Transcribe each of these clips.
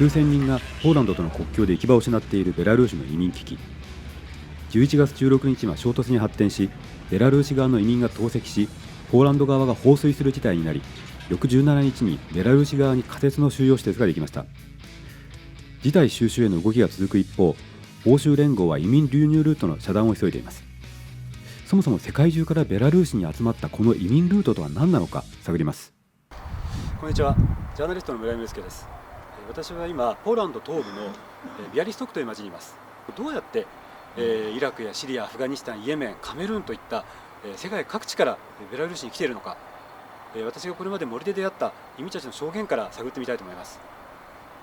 数千人がポーランドとの国境で行き場を失っているベラルーシの移民危機。11月16日は衝突に発展し、ベラルーシ側の移民が投石し、ポーランド側が放水する事態になり、翌17日にベラルーシ側に仮設の収容施設ができました。事態収拾への動きが続く一方、欧州連合は移民流入ルートの遮断を急いでいます。そもそも世界中からベラルーシに集まったこの移民ルートとは何なのか探ります。こんにちは、ジャーナリストの村井祐介です。私は今ポーランド東部のビアリストクという町にいます。どうやってイラクやシリア、アフガニスタン、イエメン、カメルーンといった世界各地からベラルーシに来ているのか、私がこれまで森で出会った移民たちの証言から探ってみたいと思います。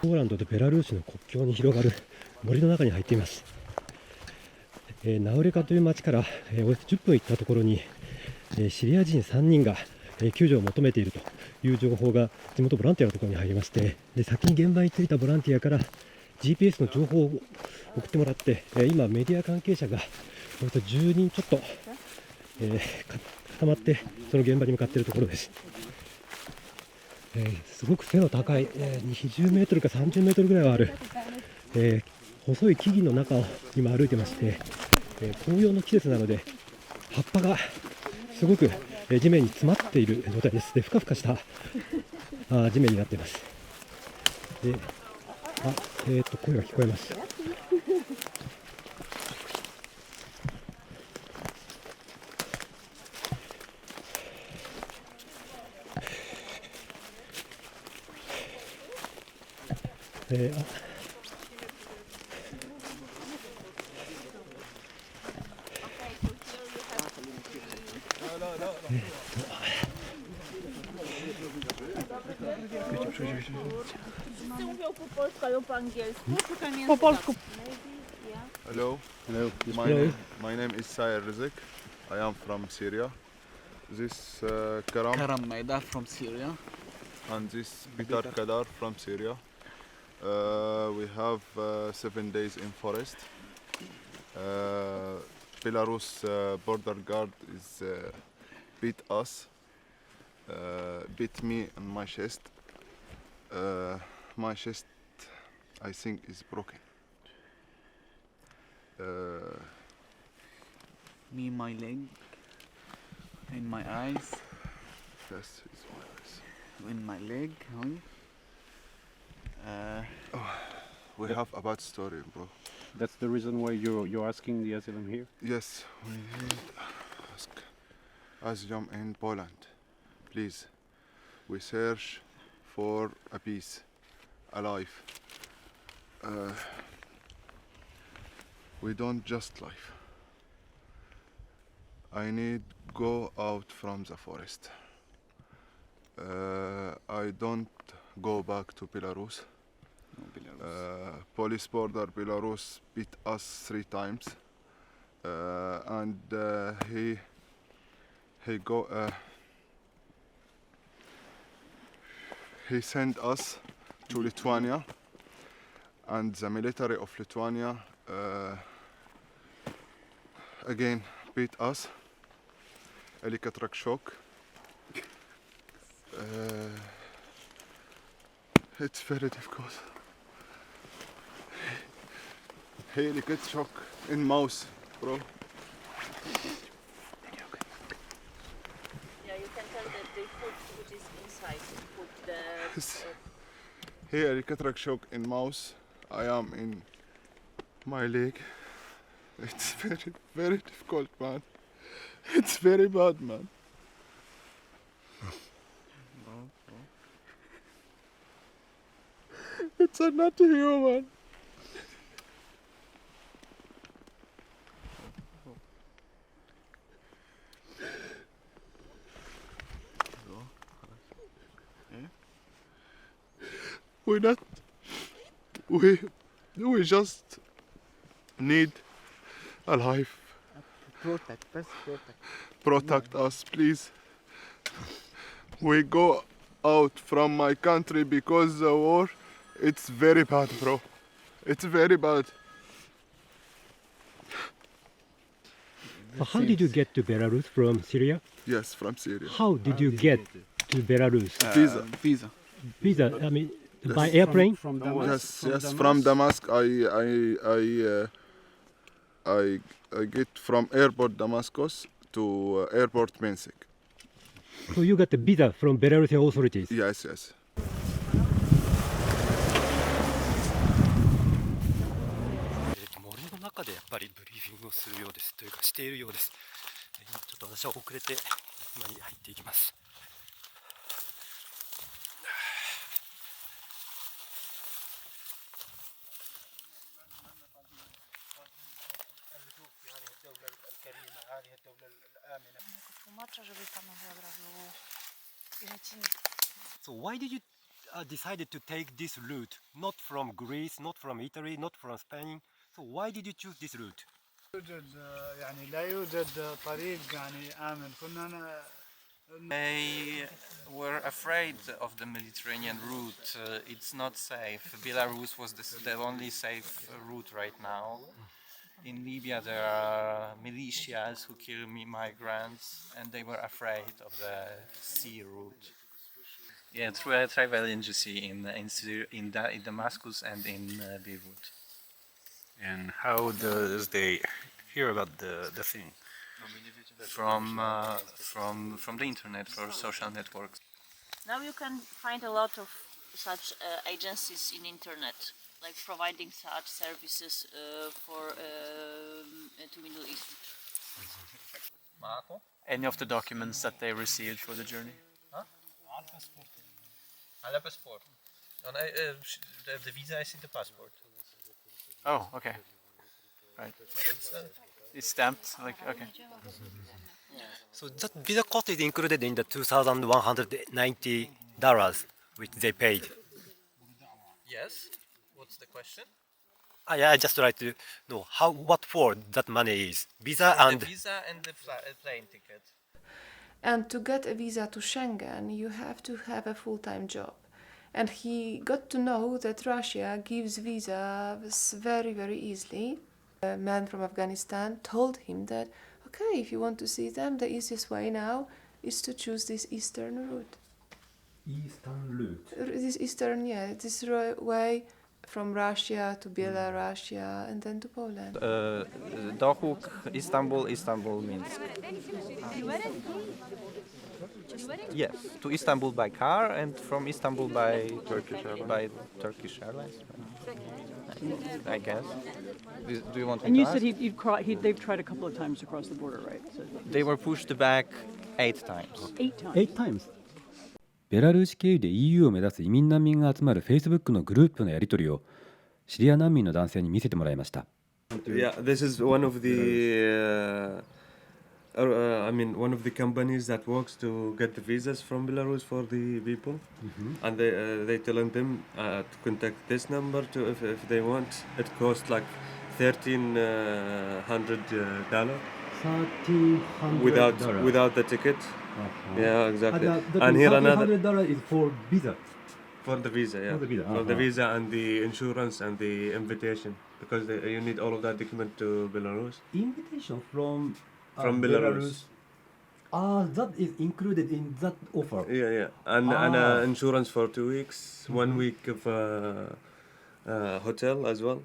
ポーランドとベラルーシの国境に広がる森の中に入っています。ナウレカという町からおよそ10分行ったところにシリア人3人が救助を求めているという情報が地元ボランティアのところに入りまして、先に現場に着いたボランティアから GPS の情報を送ってもらって、今メディア関係者がおよそ10人ちょっと、固まってその現場に向かっているところです。すごく背の高い、20メートルか30メートルぐらいはある、細い木々の中を今歩いてまして、紅葉の季節なので葉っぱがすごく地面に詰まっている状態です。で、ふかふかした地面になっています。で、声が聞こえます。Hello. My name is Sayer Rizk. I am from Syria. This Karam Maida from Syria. and this Bitar Kadar from Syria. We have 7 days in forest. Belarus border guard is beat us, beat me on my chest. My chest, I think, is broken. Me, my leg, in my eyes, Yes, it's my eyes. in my leg. We have a bad story, bro. That's the reason why you're asking the asylum here? Yes, we need ask asylum in Poland. Please, we search for a peace, a life. We don't just life. I need go out from the forest. I don't go back to Belarus. Police border Belarus beat us 3 times, and he sent us to Lithuania, and the military of Lithuania again beat us. Electric shock. It's very difficult. Electric shock in mouse, bro. Yeah, you can tell that they put what is inside. Put the Here electric shock in mouse. I am in my leg. It's very, very difficult, man. It's very bad, man. It's not human. We not. We just need a life. Protect us, please. We go out from my country because the war. It's very bad, bro. It's very bad. How did you get to Belarus from Syria? Yes, from Syria. How did you get to Belarus? Visa. Visa. Visa, I mean, By airplane? From Yes, Damascus? yes. From Damascus, I get from airport Damascus to airport Minsk. So you got the visa from Belarusian authorities? Yes, yes. 森の中でやっぱりブリーフィングをするようですというかしているようです。今ちょっと私は遅れて今に入っていきます。Tłumaczę, żeby panowie od razu So why did you decided to take this route? Not from Greece, not from Italy, not from Spain. So why did you choose this route? يعني لا يوجد طريق يعني آمن كنا They were afraid of the Mediterranean route. It's not safe. Belarus was the only safe route right now. In Libya there are militias who kill migrants, and they were afraid of the sea route. Yeah, through a travel agency in Damascus and in Beirut. And how does they hear about the thing? From the internet, for social networks. Now you can find a lot of such agencies in internet, like providing such services to Middle East. Any of the documents that they received for the journey? Alla passport. The visa is in the passport. Oh, okay. Right. It's stamped, like, okay. So that visa cost is included in the $2,190 which they paid. Yes. What's the question? I just like to know what for that money is. Visa and The visa and the plane ticket. And to get a visa to Schengen, you have to have a full-time job. And he got to know that Russia gives visas very, very easily. A man from Afghanistan told him that, okay, if you want to see them, the easiest way now is to choose this eastern route. Eastern route. This way from Russia to Belarus and then to Poland. Dohuk, Istanbul, Minsk. Yes, to Istanbul by car and from Istanbul by Turkish Airlines. I guess. Do you want me And to you ask? said they've tried a couple of times to cross the border, right? So They were pushed back 8 times. 8 times. 8 times. ベラルーシ経由で EU を目指す移民難民が集まる Facebook のグループのやり取りをシリア難民の男性に見せてもらいました。Yeah, this is one of the one of the companies that works to get the visas from Belarus for the people, and they telling them to contact this number to if they want. It costs like $1,300 $1,300 without the ticket. Yeah, exactly. And And here another $1,300 is for visa. for the visa, yeah, For the visa, for the visa and the insurance and the invitation, because you need all of that document to Belarus. Invitation from Belarus. That is included in that offer. Yeah, and insurance for 2 weeks, 1 week of hotel as well.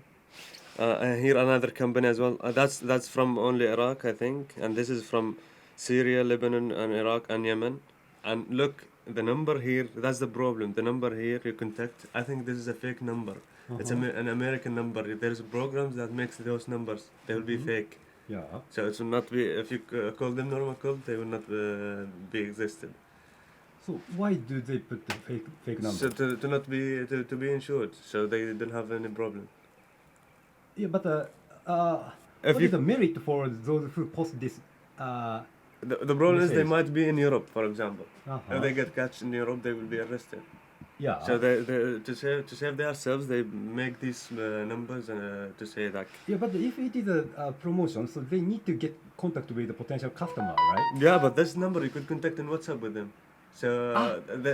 Here another company as well. That's from only Iraq, I think, and this is from Syria, Lebanon, and Iraq and Yemen. And look, the number here, that's the problem. The number here you contact, I think this is a fake number. It's an American number. There's programs that makes those numbers. They will be fake. Yeah. So it will not be, if you call them normal call, they will not be existed. So why do they put the fake number? So to not be to be insured, so they don't have any problem. Yeah, but If what you- is the merit for those who post this? The problem is they Message. might be in Europe, for example. Uh-huh. If they get catch in Europe, they will be arrested. Yeah. So they to save themselves, they make these numbers to say that. Yeah, but if it is a promotion, so they need to get contact with the potential customer, right? Yeah, but this number you could contact in WhatsApp with them. So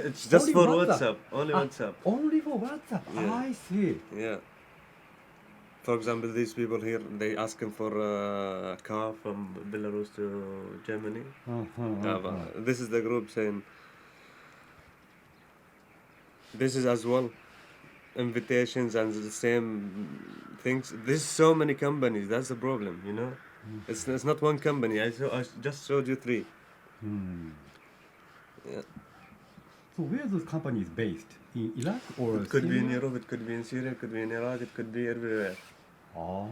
it's just Only for WhatsApp. WhatsApp. Only WhatsApp. Only for WhatsApp. Yeah. I see. Yeah. For example, these people here, they asking for a car from Belarus to Germany. But this is the group saying. This is as well. invitations and the same things. There's so many companies. That's the problem, you know. It's not one company. I just showed you 3. Yeah. So where are those companies based? In Iraq or It could be in Syria? Europe. It could be in Syria. It could be in Iraq. It could be everywhere. Ah.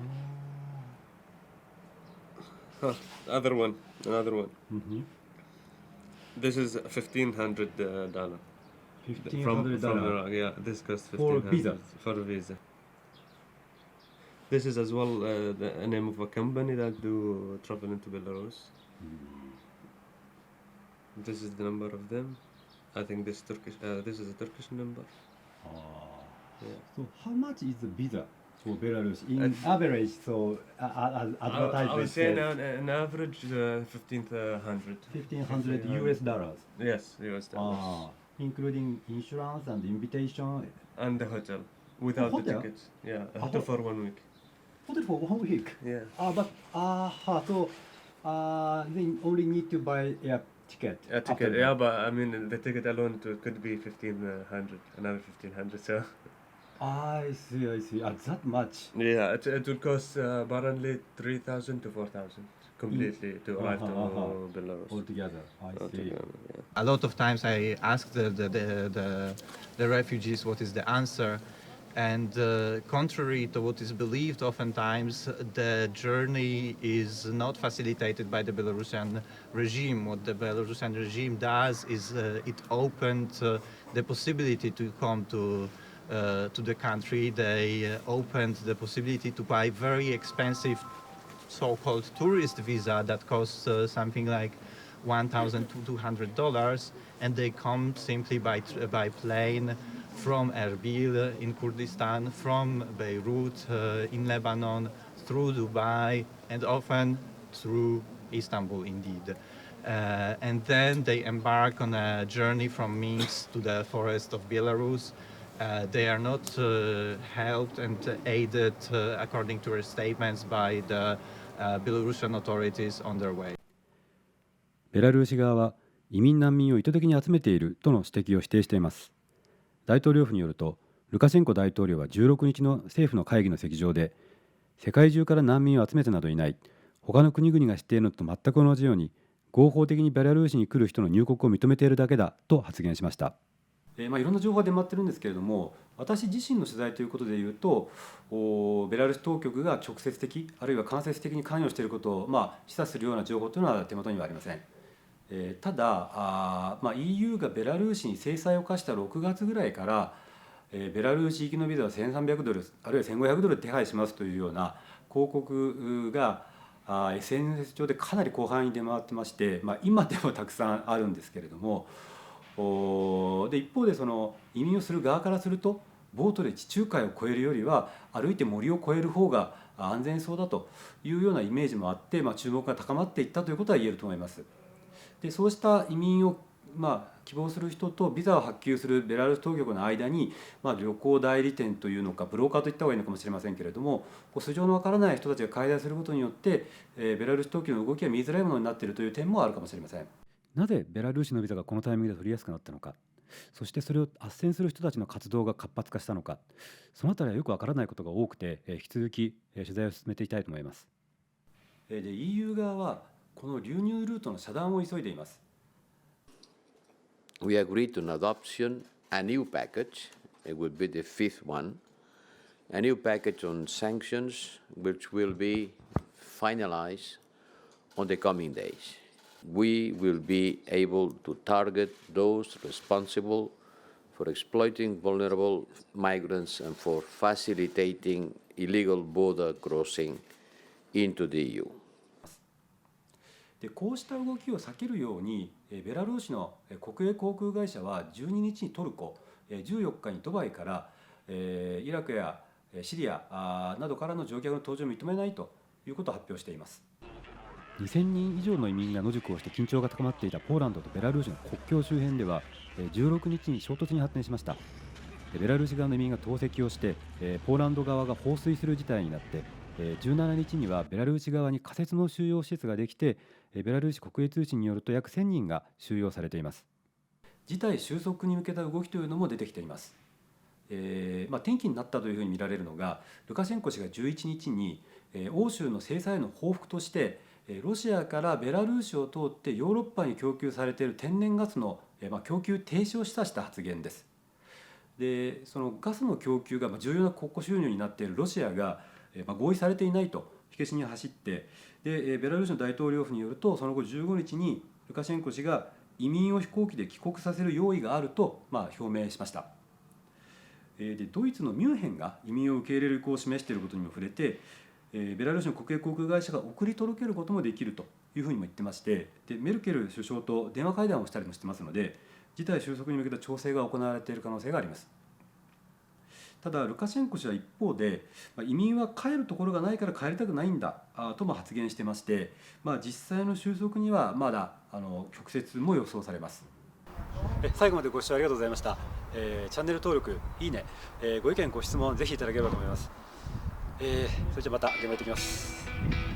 Another one. Mm-hmm. This is $1,500 $1,500 from Iraq. Yeah, this costs For $1,500 visa. For a visa. This is as well the name of a company that do travel into Belarus. This is the number of them. I think this Turkish. This is a Turkish number. Yeah. So how much is the visa for Belarus in average? So advertisement I would say says an average $1,500. $1,500 US dollars. Yes, US dollars. Including insurance and invitation. And the hotel without the Hotel? tickets. Yeah, a hotel for 1 week. Hotel for 1 week. Yeah. So they only need to buy air ticket. A after ticket, that. yeah, but I mean the ticket alone could be 1,500, another 1,500. So I see. That much. yeah, it will cost apparently 3,000 to 4,000 completely to arrive to Belarus. Altogether, I see. Altogether, yeah. A lot of times I ask the refugees what is the answer, and contrary to what is believed, oftentimes the journey is not facilitated by the Belarusian regime. What the Belarusian regime does is it opened the possibility to come to the country. They opened the possibility to buy very expensive so-called tourist visa that costs something like $1,200, and they come simply by plane from Erbil in Kurdistan, from Beirut in Lebanon, through Dubai, and often through Istanbul indeed. And then they embark on a journey from Minsk to the forest of Belarus. They are not helped and aided, according to her statements, by the Belarusian authorities on their way. ベラルーシ側は移民難民を意図的に集めているとの指摘を否定しています。大統領府によると、ルカシェンコ大統領は16日の政府の会議の席上で、世界中から難民を集めてなどいない、他の国々が知っているのと全く同じように、合法的にベラルーシに来る人の入国を認めているだけだと発言しました。いろんな情報が出回ってるんですけれども、私自身の取材ということでいうと、ベラルーシ当局が直接的あるいは間接的に関与していることを、示唆するような情報というのは手元にはありません。ただEU がベラルーシに制裁を科した6月ぐらいから、ベラルーシ行きのビザは$1,300あるいは$1,500手配しますというような広告がSNS 上でかなり広範囲に出回ってまして、今でもたくさんあるんですけれども、で一方でその移民をする側からすると、ボートで地中海を越えるよりは歩いて森を越える方が安全そうだというようなイメージもあって、注目が高まっていったということは言えると思います。でそうした移民を希望する人とビザを発給するベラルーシ当局の間に、旅行代理店というのかブローカーと言った方がいいのかもしれませんけれども、素性のわからない人たちが介在することによって、ベラルーシ当局の動きが見づらいものになっているという点もあるかもしれません。なぜベラルーシのビザがこのタイミングで取りやすくなったのか、そしてそれを斡旋する人たちの活動が活発化したのか、そのあたりはよくわからないことが多くて、引き続き取材を進めていきたいと思います。で EU 側はこの流入ルートの遮断を急いでいます。We agreed to an adoption, a new package. It would be the 5th one. A new package on sanctions, which will be finalized on the coming days. We will be able to target those responsible for exploiting vulnerable migrants and for facilitating illegal border crossing into the EU. でこうした動きを避けるように、ベラルーシの国営航空会社は12日にトルコ、14日にドバイから、イラクやシリアなどからの乗客の搭乗を認めないということを発表しています。2000人以上の移民が野宿をして緊張が高まっていたポーランドとベラルーシの国境周辺では、16日に衝突に発展しました。ベラルーシ側の移民が投石をして、ポーランド側が放水する事態になって、17日にはベラルーシ側に仮設の収容施設ができて、ベラルーシ国営通信によると約1000人が収容されています。事態収束に向けた動きというのも出てきています。転機になったというふうに見られるのが、ルカシェンコ氏が11日に欧州の制裁への報復としてロシアからベラルーシを通ってヨーロッパに供給されている天然ガスの供給停止を示唆した発言です。でそのガスの供給が重要な国庫収入になっているロシアが合意されていないと火消しに走って、でベラルーシの大統領府によると、その後15日にルカシェンコ氏が移民を飛行機で帰国させる用意があると表明しました。でドイツのミュンヘンが移民を受け入れる意向を示していることにも触れて、ベラルーシの国営航空会社が送り届けることもできるというふうにも言ってまして、でメルケル首相と電話会談をしたりもしてますので、事態収束に向けた調整が行われている可能性があります。ただルカシェンコ氏は一方で、移民は帰るところがないから帰りたくないんだとも発言してまして、実際の収束にはまだ曲折も予想されます。最後までご視聴ありがとうございました。チャンネル登録、いいね、ご意見ご質問ぜひいただければと思います。それじゃまた現場行ってきます。